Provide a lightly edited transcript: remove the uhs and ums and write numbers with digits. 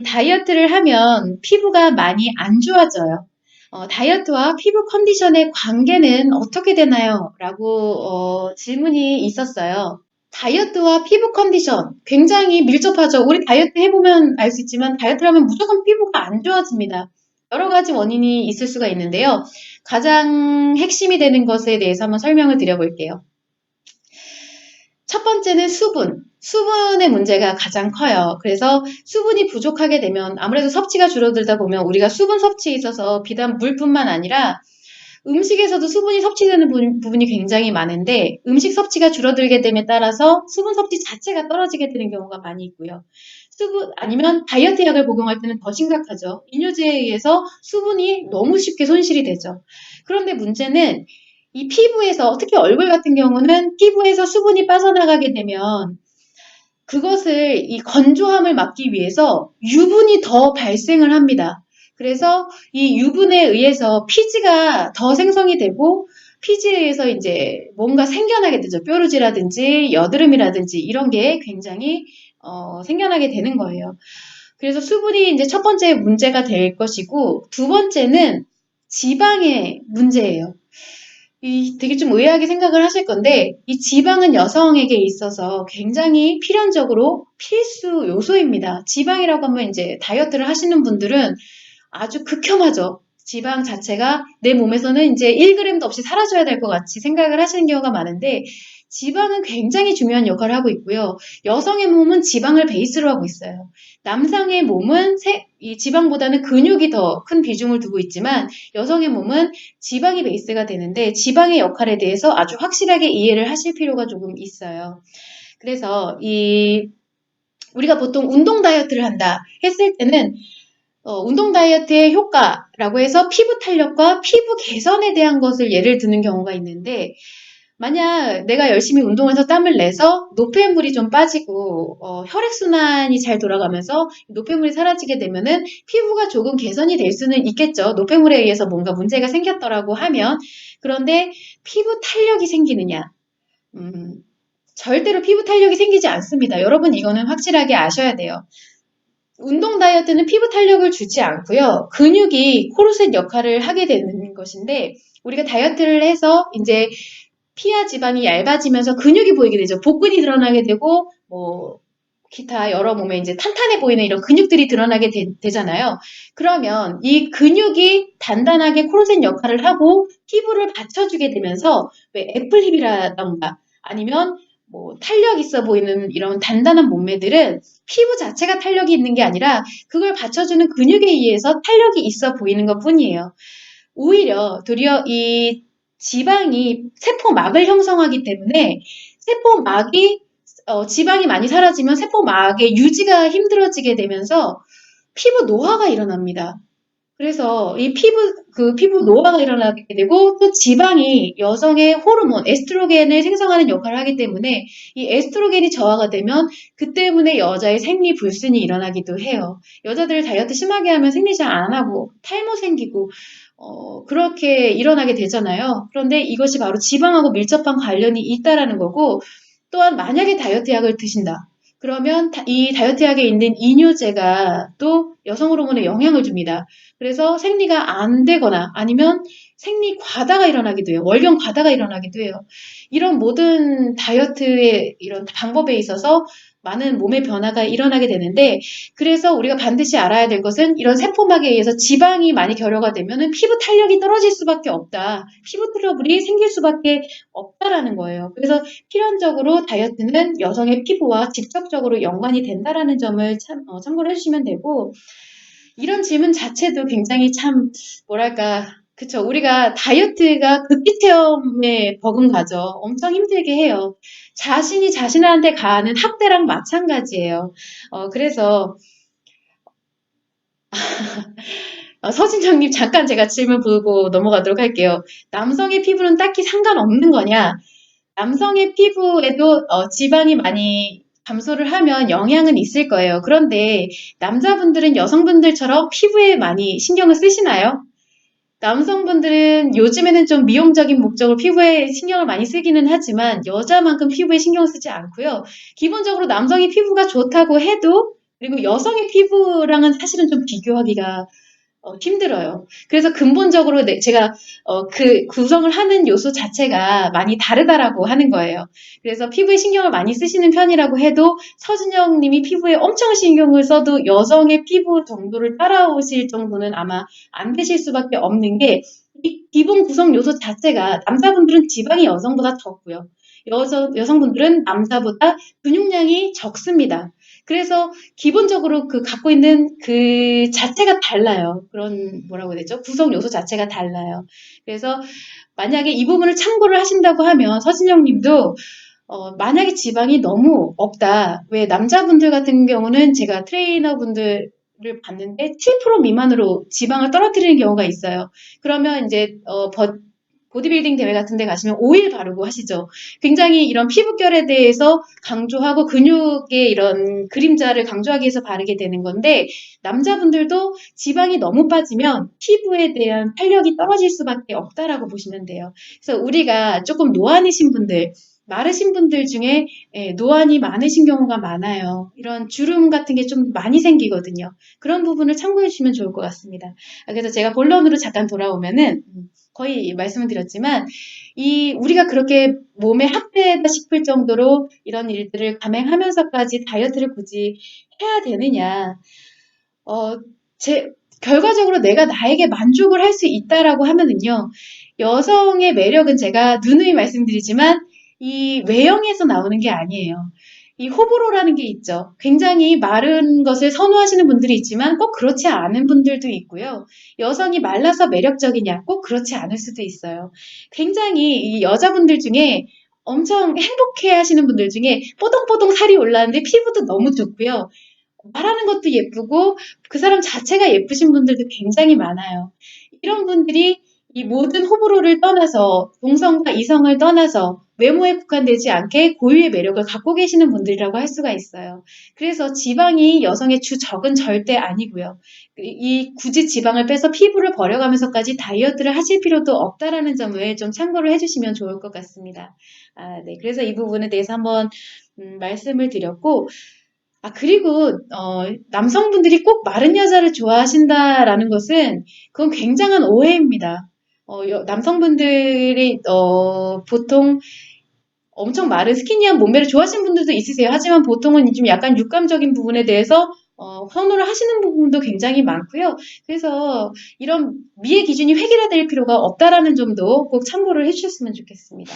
다이어트를 하면 피부가 많이 안 좋아져요. 다이어트와 피부 컨디션의 관계는 어떻게 되나요? 라고 질문이 있었어요. 다이어트와 피부 컨디션 굉장히 밀접하죠. 우리 다이어트 해보면 알 수 있지만 다이어트를 하면 무조건 피부가 안 좋아집니다. 여러 가지 원인이 있을 수가 있는데요. 가장 핵심이 되는 것에 대해서 한번 설명을 드려볼게요. 첫 번째는 수분. 수분의 문제가 가장 커요. 그래서 수분이 부족하게 되면 아무래도 섭취가 줄어들다 보면 우리가 수분 섭취에 있어서 비단 물뿐만 아니라 음식에서도 수분이 섭취되는 부분이 굉장히 많은데 음식 섭취가 줄어들게 됨에 따라서 수분 섭취 자체가 떨어지게 되는 경우가 많이 있고요. 수분 아니면 다이어트 약을 복용할 때는 더 심각하죠. 이뇨제에 의해서 수분이 너무 쉽게 손실이 되죠. 그런데 문제는 이 피부에서 특히 얼굴 같은 경우는 피부에서 수분이 빠져나가게 되면 그것을 이 건조함을 막기 위해서 유분이 더 발생을 합니다. 그래서 이 유분에 의해서 피지가 더 생성이 되고 피지에 의해서 이제 뭔가 생겨나게 되죠. 뾰루지라든지 여드름이라든지 이런 게 굉장히 생겨나게 되는 거예요. 그래서 수분이 이제 첫 번째 문제가 될 것이고 두 번째는 지방의 문제예요. 되게 좀 의아하게 생각을 하실 건데 이 지방은 여성에게 있어서 굉장히 필연적으로 필수 요소입니다. 지방이라고 하면 이제 다이어트를 하시는 분들은 아주 극혐하죠. 지방 자체가 내 몸에서는 이제 1g도 없이 사라져야 될 것 같이 생각을 하시는 경우가 많은데 지방은 굉장히 중요한 역할을 하고 있고요. 여성의 몸은 지방을 베이스로 하고 있어요. 남성의 몸은 이 지방보다는 근육이 더 큰 비중을 두고 있지만 여성의 몸은 지방이 베이스가 되는데 지방의 역할에 대해서 아주 확실하게 이해를 하실 필요가 조금 있어요. 그래서 우리가 보통 운동 다이어트를 한다 했을 때는 운동 다이어트의 효과라고 해서 피부 탄력과 피부 개선에 대한 것을 예를 드는 경우가 있는데 만약 내가 열심히 운동해서 땀을 내서 노폐물이 좀 빠지고 혈액순환이 잘 돌아가면서 노폐물이 사라지게 되면은 피부가 조금 개선이 될 수는 있겠죠. 노폐물에 의해서 뭔가 문제가 생겼더라고 하면. 그런데 피부 탄력이 생기느냐? 절대로 피부 탄력이 생기지 않습니다. 여러분 이거는 확실하게 아셔야 돼요. 운동 다이어트는 피부 탄력을 주지 않고요. 근육이 코르셋 역할을 하게 되는 것인데 우리가 다이어트를 해서 이제 피하 지방이 얇아지면서 근육이 보이게 되죠. 복근이 드러나게 되고 뭐 기타 여러 몸에 이제 탄탄해 보이는 이런 근육들이 드러나게 되잖아요. 그러면 이 근육이 단단하게 코르셋 역할을 하고 피부를 받쳐주게 되면서 왜 애플힙이라던가 아니면 뭐 탄력 있어 보이는 이런 단단한 몸매들은 피부 자체가 탄력이 있는 게 아니라 그걸 받쳐주는 근육에 의해서 탄력이 있어 보이는 것 뿐이에요. 오히려 도리어 이 지방이 세포막을 형성하기 때문에 세포막이 지방이 많이 사라지면 세포막의 유지가 힘들어지게 되면서 피부 노화가 일어납니다. 그래서 이 피부 노화가 일어나게 되고 또 지방이 여성의 호르몬, 에스트로겐을 생성하는 역할을 하기 때문에 이 에스트로겐이 저하가 되면 그 때문에 여자의 생리 불순이 일어나기도 해요. 여자들 다이어트 심하게 하면 생리 잘 안 하고 탈모 생기고 그렇게 일어나게 되잖아요. 그런데 이것이 바로 지방하고 밀접한 관련이 있다라는 거고 또한 만약에 다이어트 약을 드신다. 그러면 이 다이어트 약에 있는 이뇨제가 또 여성 호르몬에 영향을 줍니다. 그래서 생리가 안 되거나 아니면 생리 과다가 일어나기도 해요. 월경 과다가 일어나기도 해요. 이런 모든 다이어트의 이런 방법에 있어서 많은 몸의 변화가 일어나게 되는데 그래서 우리가 반드시 알아야 될 것은 이런 세포막에 의해서 지방이 많이 결여가 되면 피부 탄력이 떨어질 수밖에 없다. 피부 트러블이 생길 수밖에 없다라는 거예요. 그래서 필연적으로 다이어트는 여성의 피부와 직접적으로 연관이 된다라는 점을 참고를 해주시면 되고 이런 질문 자체도 굉장히 참 뭐랄까 그쵸. 우리가 다이어트가 극기 체험에 버금가죠. 엄청 힘들게 해요. 자신이 자신한테 가하는 학대랑 마찬가지예요. 그래서 서진정님 잠깐 제가 질문 보고 넘어가도록 할게요. 남성의 피부는 딱히 상관없는 거냐? 남성의 피부에도 지방이 많이 감소를 하면 영향은 있을 거예요. 그런데 남자분들은 여성분들처럼 피부에 많이 신경을 쓰시나요? 남성분들은 요즘에는 좀 미용적인 목적으로 피부에 신경을 많이 쓰기는 하지만 여자만큼 피부에 신경을 쓰지 않고요. 기본적으로 남성이 피부가 좋다고 해도 그리고 여성의 피부랑은 사실은 좀 비교하기가 힘들어요. 그래서 근본적으로 제가 그 구성을 하는 요소 자체가 많이 다르다라고 하는 거예요. 그래서 피부에 신경을 많이 쓰시는 편이라고 해도 서준영 님이 피부에 엄청 신경을 써도 여성의 피부 정도를 따라오실 정도는 아마 안 되실 수밖에 없는 게 이 기본 구성 요소 자체가 남자분들은 지방이 여성보다 적고요. 여성분들은 남자보다 근육량이 적습니다. 그래서 기본적으로 그 갖고 있는 그 자체가 달라요. 그런 뭐라고 해야 되죠? 구성 요소 자체가 달라요. 그래서 만약에 이 부분을 참고를 하신다고 하면 서진영 님도 만약에 지방이 너무 없다. 왜 남자분들 같은 경우는 제가 트레이너분들을 봤는데 7% 미만으로 지방을 떨어뜨리는 경우가 있어요. 그러면 이제 보디빌딩 대회 같은 데 가시면 오일 바르고 하시죠. 굉장히 이런 피부결에 대해서 강조하고 근육의 이런 그림자를 강조하기 위해서 바르게 되는 건데 남자분들도 지방이 너무 빠지면 피부에 대한 탄력이 떨어질 수밖에 없다라고 보시면 돼요. 그래서 우리가 조금 노안이신 분들 마르신 분들 중에 노안이 많으신 경우가 많아요. 이런 주름 같은 게 좀 많이 생기거든요. 그런 부분을 참고해 주시면 좋을 것 같습니다. 그래서 제가 본론으로 잠깐 돌아오면은 거의 말씀을 드렸지만 우리가 그렇게 몸에 학대다 싶을 정도로 이런 일들을 감행하면서까지 다이어트를 굳이 해야 되느냐. 어, 결과적으로 내가 나에게 만족을 할 수 있다라고 하면은요. 여성의 매력은 제가 누누이 말씀드리지만 이 외형에서 나오는 게 아니에요. 이 호불호라는 게 있죠. 굉장히 마른 것을 선호하시는 분들이 있지만 꼭 그렇지 않은 분들도 있고요. 여성이 말라서 매력적이냐? 꼭 그렇지 않을 수도 있어요. 굉장히 이 여자분들 중에 엄청 행복해 하시는 분들 중에 뽀동뽀동 살이 올라왔는데 피부도 너무 좋고요. 말하는 것도 예쁘고 그 사람 자체가 예쁘신 분들도 굉장히 많아요. 이런 분들이 이 모든 호불호를 떠나서 동성과 이성을 떠나서 외모에 국한되지 않게 고유의 매력을 갖고 계시는 분들이라고 할 수가 있어요. 그래서 지방이 여성의 주 적은 절대 아니고요. 굳이 지방을 빼서 피부를 버려가면서까지 다이어트를 하실 필요도 없다라는 점을 좀 참고를 해주시면 좋을 것 같습니다. 네. 그래서 이 부분에 대해서 한번 말씀을 드렸고 그리고 남성분들이 꼭 마른 여자를 좋아하신다라는 것은 그건 굉장한 오해입니다. 남성분들이 보통 엄청 마른 스키니한 몸매를 좋아하시는 분들도 있으세요. 하지만 보통은 좀 약간 육감적인 부분에 대해서 선호를 하시는 부분도 굉장히 많고요. 그래서 이런 미의 기준이 획일화될 필요가 없다라는 점도 꼭 참고를 해주셨으면 좋겠습니다.